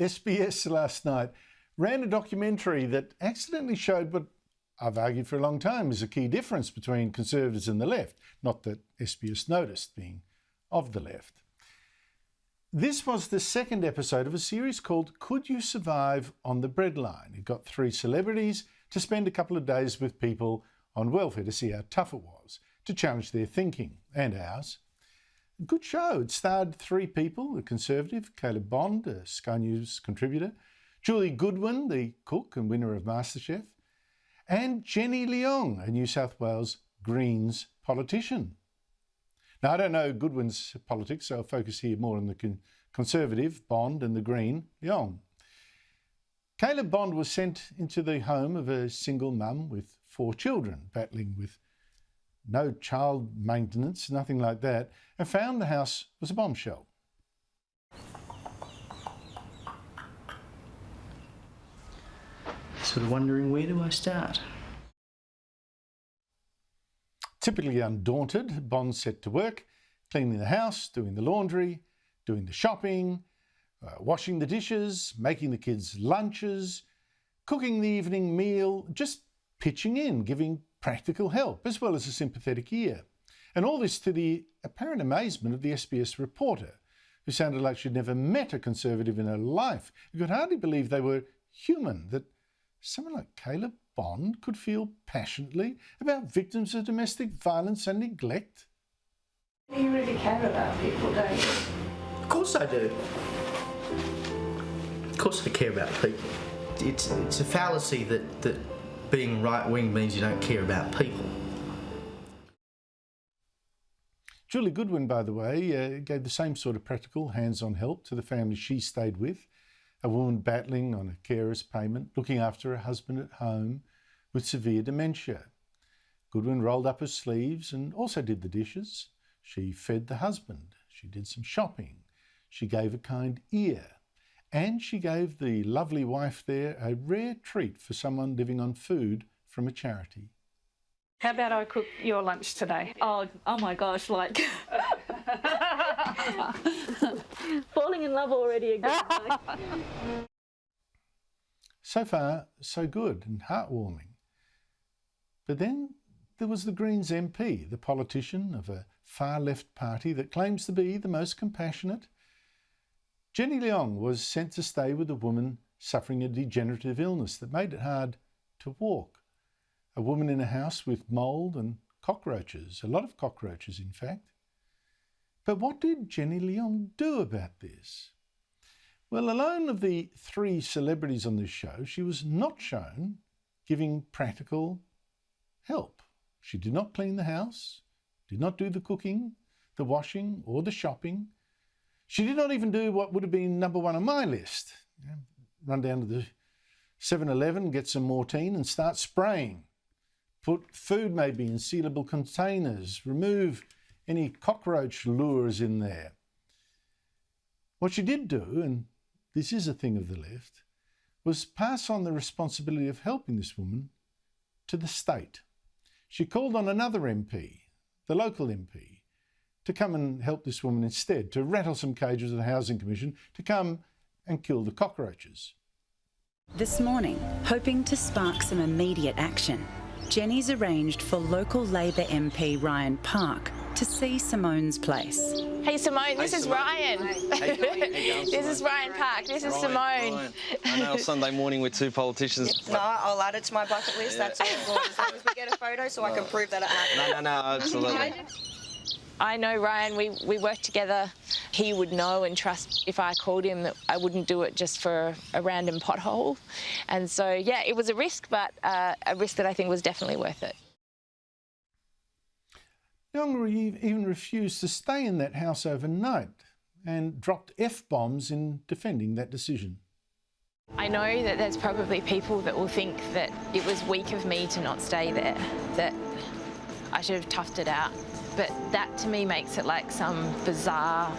SBS last night ran a documentary that accidentally showed what I've argued for a long time is a key difference between Conservatives and the left, not that SBS noticed, being of the left. This was the second episode of a series called Could You Survive on the Breadline? It got 3 celebrities to spend a couple of days with people on welfare to see how tough it was, to challenge their thinking and ours. Good show. It starred 3 people, a Conservative, Caleb Bond, a Sky News contributor, Julie Goodwin, the cook and winner of MasterChef, and Ms Leong, a New South Wales Greens politician. Now, I don't know Goodwin's politics, so I'll focus here more on the Conservative, Bond, and the Green, Leong. Caleb Bond was sent into the home of a single mum with 4 children, battling with no child maintenance, nothing like that, and found the house was a bombshell. Sort of wondering, where do I start? Typically undaunted, Bond set to work, cleaning the house, doing the laundry, doing the shopping, washing the dishes, making the kids' lunches, cooking the evening meal, just pitching in, giving practical help, as well as a sympathetic ear. And all this to the apparent amazement of the SBS reporter, who sounded like she'd never met a Conservative in her life, who could hardly believe they were human, that someone like Caleb Bond could feel passionately about victims of domestic violence and neglect. You really care about people, don't you? Of course I do. Of course I care about people. It's a fallacy that being right-wing means you don't care about people. Julie Goodwin, by the way, gave the same sort of practical, hands-on help to the family she stayed with, a woman battling on a carer's payment, looking after her husband at home with severe dementia. Goodwin rolled up her sleeves and also did the dishes. She fed the husband. She did some shopping. She gave a kind ear. And she gave the lovely wife there a rare treat for someone living on food from a charity. How about I cook your lunch today? Oh my gosh, like falling in love already again. So far, so good and heartwarming. But then there was the Greens MP, the politician of a far-left party that claims to be the most compassionate. Ms Leong was sent to stay with a woman suffering a degenerative illness that made it hard to walk. A woman in a house with mould and cockroaches, a lot of cockroaches in fact. But what did Ms Leong do about this? Well, alone of the 3 celebrities on this show, she was not shown giving practical help. She did not clean the house, did not do the cooking, the washing or the shopping. She did not even do what would have been number 1 on my list. Run down to the 7-Eleven, get some Mortein and start spraying. Put food maybe in sealable containers, remove any cockroach lures in there. What she did do, and this is a thing of the left, was pass on the responsibility of helping this woman to the state. She called on another MP, the local MP, to come and help this woman instead, to rattle some cages of the Housing Commission, to come and kill the cockroaches. This morning, hoping to spark some immediate action, Jenny's arranged for local Labor MP Ryan Park to see Simone's place. Hey Simone, this is Ryan. This is Ryan Park, this is Simone. Ryan. I know Sunday morning with 2 politicians. No, I'll add it to my bucket list, that's all. As long as we get a photo so I can prove that it happened. No, absolutely. I know Ryan, we work together. He would know and trust if I called him that I wouldn't do it just for a random pothole. And so, yeah, it was a risk, but a risk that I think was definitely worth it. Leong even refused to stay in that house overnight and dropped F-bombs in defending that decision. I know that there's probably people that will think that it was weak of me to not stay there, that I should have toughed it out. But that to me makes it like some bizarre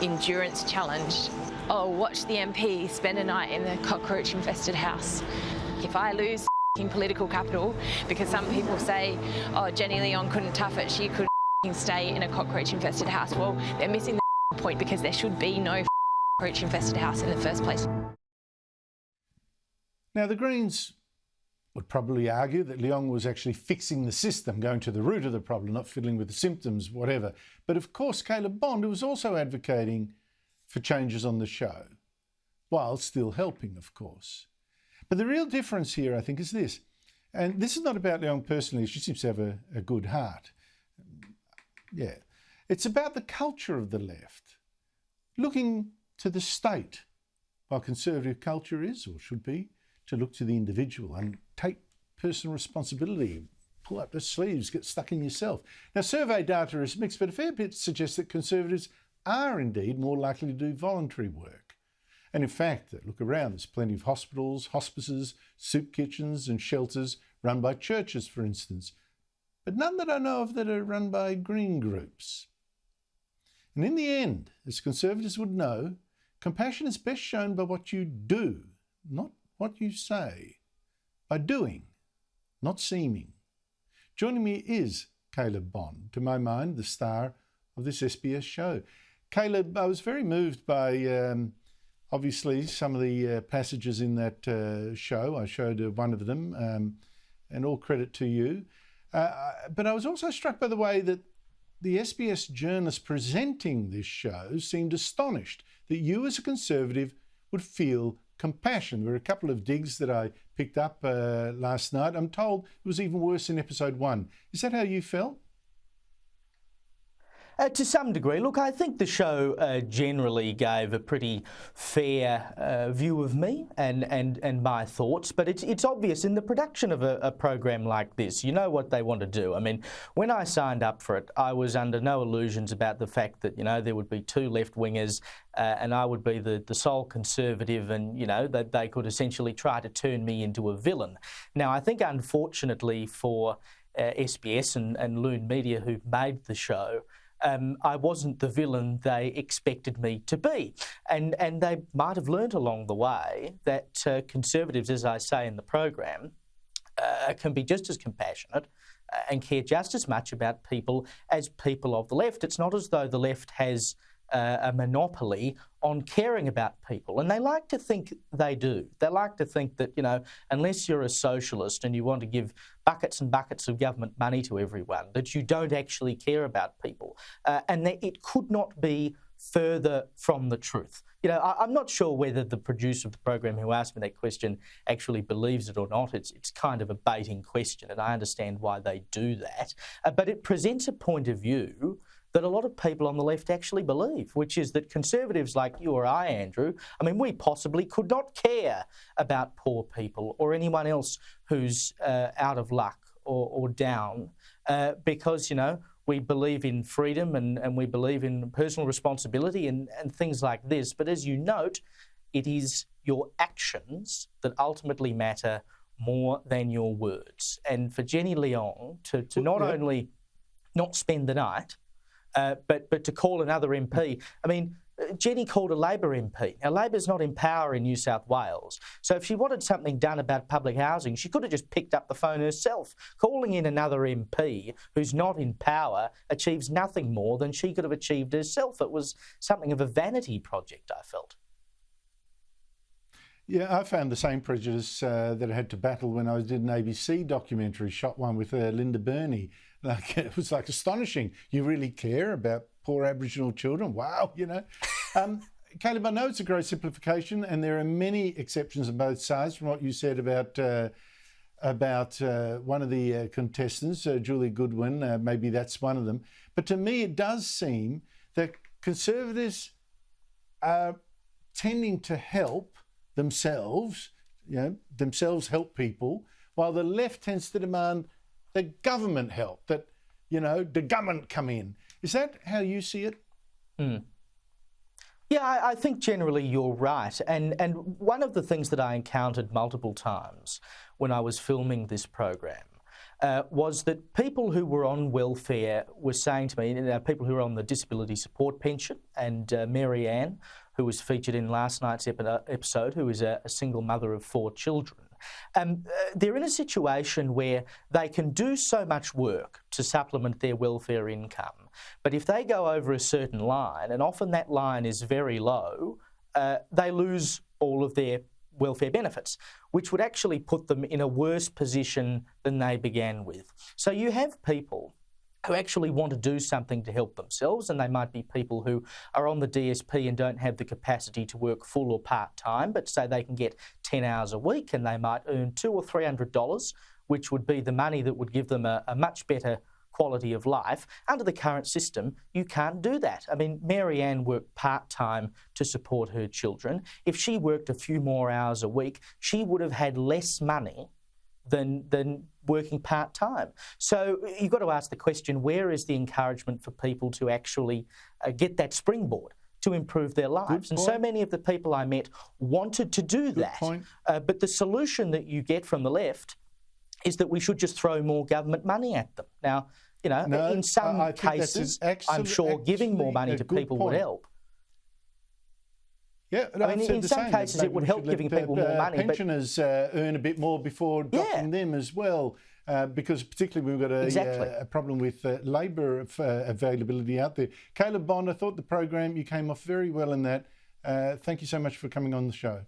endurance challenge. Oh, watch the MP spend a night in the cockroach-infested house. If I lose political capital, because some people say, oh, Ms Leong couldn't tough it, she could stay in a cockroach-infested house. Well, they're missing the point, because there should be no cockroach-infested house in the first place. Now, the Greens would probably argue that Leong was actually fixing the system, going to the root of the problem, not fiddling with the symptoms, whatever. But of course, Caleb Bond was also advocating for changes on the show, while still helping, of course. But the real difference here, I think, is this. And this is not about Leong personally. She seems to have a good heart. Yeah. It's about the culture of the left, looking to the state, while conservative culture is, or should be, to look to the individual and take personal responsibility, pull up the sleeves, get stuck in yourself. Now, survey data is mixed, but a fair bit suggests that conservatives are indeed more likely to do voluntary work. And in fact, look around, there's plenty of hospitals, hospices, soup kitchens and shelters run by churches, for instance, but none that I know of that are run by green groups. And in the end, as conservatives would know, compassion is best shown by what you do, not what you say, by doing, not seeming. Joining me is Caleb Bond, to my mind, the star of this SBS show. Caleb, I was very moved by, obviously, some of the passages in that show. I showed one of them, and all credit to you. But I was also struck by the way that the SBS journalist presenting this show seemed astonished that you as a conservative would feel compassion. There were a couple of digs that I picked up last night. I'm told it was even worse in episode 1. Is that how you felt? To some degree. Look, I think the show generally gave a pretty fair view of me and my thoughts, but it's obvious in the production of a program like this, you know what they want to do. I mean, when I signed up for it, I was under no illusions about the fact that, you know, there would be two left-wingers and I would be the sole conservative, and, you know, that they could essentially try to turn me into a villain. Now, I think unfortunately for SBS and Loon Media, who made the show, I wasn't the villain they expected me to be. And they might have learnt along the way that conservatives, as I say in the program, can be just as compassionate and care just as much about people as people of the left. It's not as though the left has a monopoly on caring about people. And they like to think they do. They like to think that, you know, unless you're a socialist and you want to give buckets and buckets of government money to everyone, that you don't actually care about people. And that it could not be further from the truth. You know, I'm not sure whether the producer of the program who asked me that question actually believes it or not. It's kind of a baiting question, and I understand why they do that. But it presents a point of view that a lot of people on the left actually believe, which is that conservatives like you or I, Andrew, I mean, we possibly could not care about poor people or anyone else who's out of luck or down because, you know, we believe in freedom and we believe in personal responsibility and things like this. But as you note, it is your actions that ultimately matter more than your words. And for Jenny Leong to not only not spend the night, but to call another MP. I mean, Jenny called a Labor MP. Now, Labor's not in power in New South Wales. So if she wanted something done about public housing, she could have just picked up the phone herself. Calling in another MP who's not in power achieves nothing more than she could have achieved herself. It was something of a vanity project, I felt. Yeah, I found the same prejudice that I had to battle when I did an ABC documentary, shot one with Linda Burney. Like, it was like astonishing. You really care about poor Aboriginal children? Wow, you know. Caleb, I know it's a gross simplification, and there are many exceptions on both sides from what you said about one of the contestants, Julie Goodwin. Maybe that's one of them. But to me, it does seem that conservatives are tending to help themselves, you know, themselves help people, while the left tends to demand the government help, that, you know, the government come in. Is that how you see it? Yeah, I think generally you're right. And one of the things that I encountered multiple times when I was filming this program was that people who were on welfare were saying to me, people who were on the disability support pension, and Mary Ann, who was featured in last night's episode, who is a single mother of 4 children, they're in a situation where they can do so much work to supplement their welfare income, but if they go over a certain line, and often that line is very low, they lose all of their welfare benefits, which would actually put them in a worse position than they began with. So you have people who actually want to do something to help themselves, and they might be people who are on the DSP and don't have the capacity to work full or part-time, but say they can get 10 hours a week and they might earn $200 or $300, which would be the money that would give them a much better quality of life. Under the current system, you can't do that. I mean, Mary Ann worked part-time to support her children. If she worked a few more hours a week, she would have had less money than working part-time. So you've got to ask the question, where is the encouragement for people to actually get that springboard to improve their lives? And so many of the people I met wanted to do that. But the solution that you get from the left is that we should just throw more government money at them. Now, you know, in some cases, I'm sure giving more money to people would help. Yeah, I mean, in some cases it would help giving people more money. Pensioners earn a bit more before dropping them as well, because particularly we've got a problem with labour availability out there. Caleb Bond, I thought the program, you came off very well in that. Thank you so much for coming on the show.